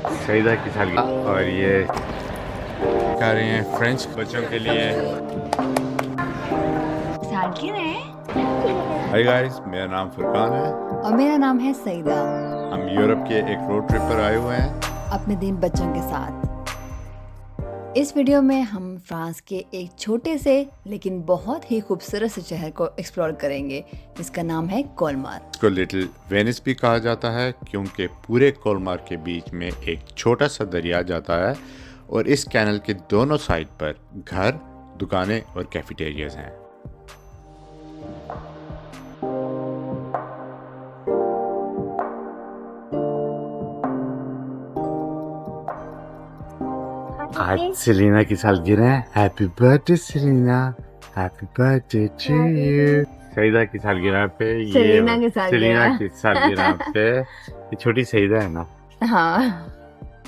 सईदा की सालगिरह और ये कर रहे हैं फ्रेंच बच्चों के लिए सालगिरह। हाय गाइस, मेरा नाम फुरकान है और मेरा नाम है सईदा। हम यूरोप के एक रोड ट्रिप पर आए हुए हैं अपने 3 बच्चों के साथ। इस वीडियो में हम फ्रांस के एक छोटे से लेकिन बहुत ही खूबसूरत से शहर को एक्सप्लोर करेंगे जिसका नाम है कोलमार। इसको लिटिल वेनिस भी कहा जाता है क्योंकि पूरे कोलमार के बीच में एक छोटा सा दरिया जाता है और इस कैनल के दोनों साइड पर घर, दुकानें और कैफेटेरियाज हैं। आज सेलिना की सालगिरह है। Happy birthday Selina, happy birthday to you. Saeeda की सालगिरह पे सेलिना की सालगिरह पे ये छोटी सईदा है ना, हाँ।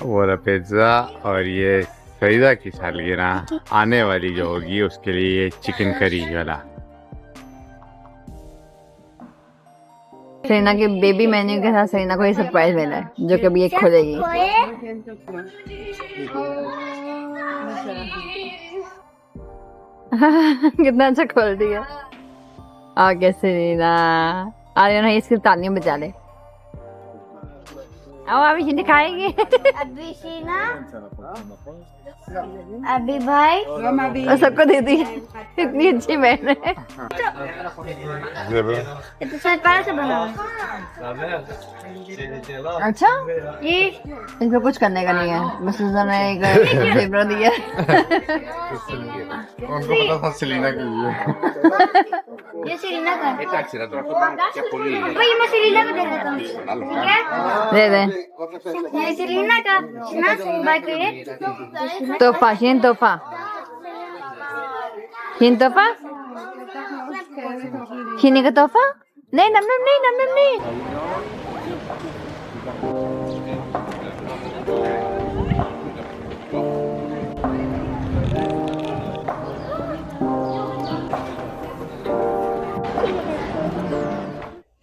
वो पिज्जा। और ये सईदा की सालगिरह आने वाली जो होगी उसके लिए चिकन करी वाला। सेलिना के बेबी मेन्यू के साथ सेलिना को ये सरप्राइज मिला है जो कभी ये खोलेगी। कितना अच्छा खोल दिया। आगे सेलिना आर्यन है, इसकी तालियां बजा ले। अब अभी जिंदगी खाएगी। अभी सीना, अभी भाई, और सबको दे दी। इतनी अच्छी बहन है। तो सरकार से बना। अच्छा, ये इसमें कुछ करने का नहीं है, बस उसने एक जेबरा दिया। उनको पता था सेलिना के लिए। ये सीरीना का है। भाई मैं सीरीना का दे देता हूँ, ठीक है? दे दे। ये सीरीना का ना भाई को ये तोहफा, शीन तोहफा, शीन तोहफा, शीनी का तोहफा। नहीं नम नम नहीं, नम नम नहीं।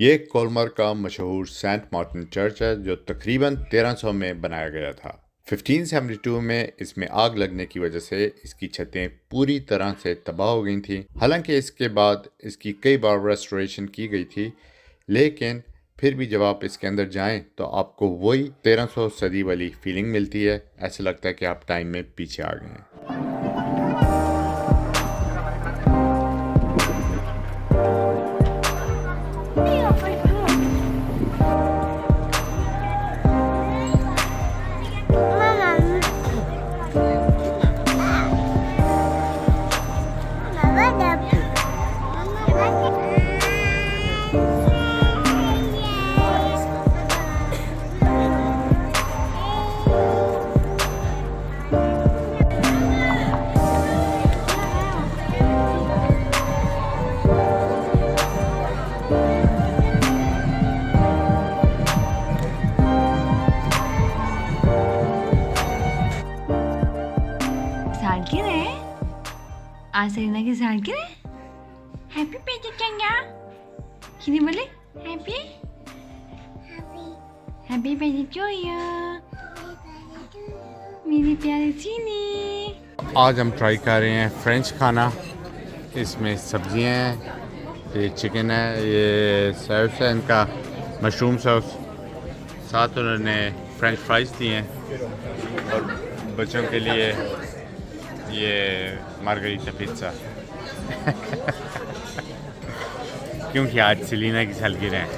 ये कोलमार का मशहूर सेंट मार्टिन चर्च है जो तकरीबन 1300 में बनाया गया था। 1572 में इसमें आग लगने की वजह से इसकी छतें पूरी तरह से तबाह हो गई थी। हालांकि इसके बाद इसकी कई बार रेस्टोरेशन की गई थी, लेकिन फिर भी जब आप इसके अंदर जाएं तो आपको वही 1300 सदी वाली फीलिंग मिलती है। ऐसा लगता है कि आप टाइम में पीछे आ गए हैं। आज सेलिना की सालगिरह। हैप्पी बर्थडे चंगा। किने बोले happy happy birthday to you मेरी प्यारी चीनी। आज हम ट्राई कर रहे हैं फ्रेंच खाना। इसमें सब्जियां हैं, ये चिकन है, ये सॉस है इनका, मशरूम सॉस, साथ उन्होंने फ्रेंच फ्राइज दिए हैं और बच्चों के लिए ये मार्गरीटा पिज़्ज़ा। क्योंकि आज सेलिना की सालगिरह है।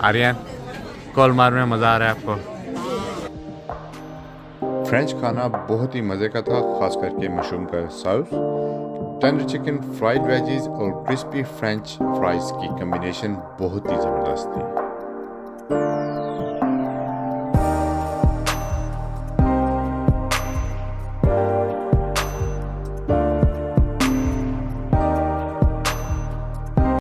आर्यन, कोलमार में मज़ा आ रहा है आपको? फ्रेंच खाना बहुत ही मज़े का था, ख़ास करके मशरूम का sauce, tender chicken, fried veggies और क्रिस्पी फ्रेंच फ्राइज की कम्बिनेशन बहुत ही ज़बरदस्त थी।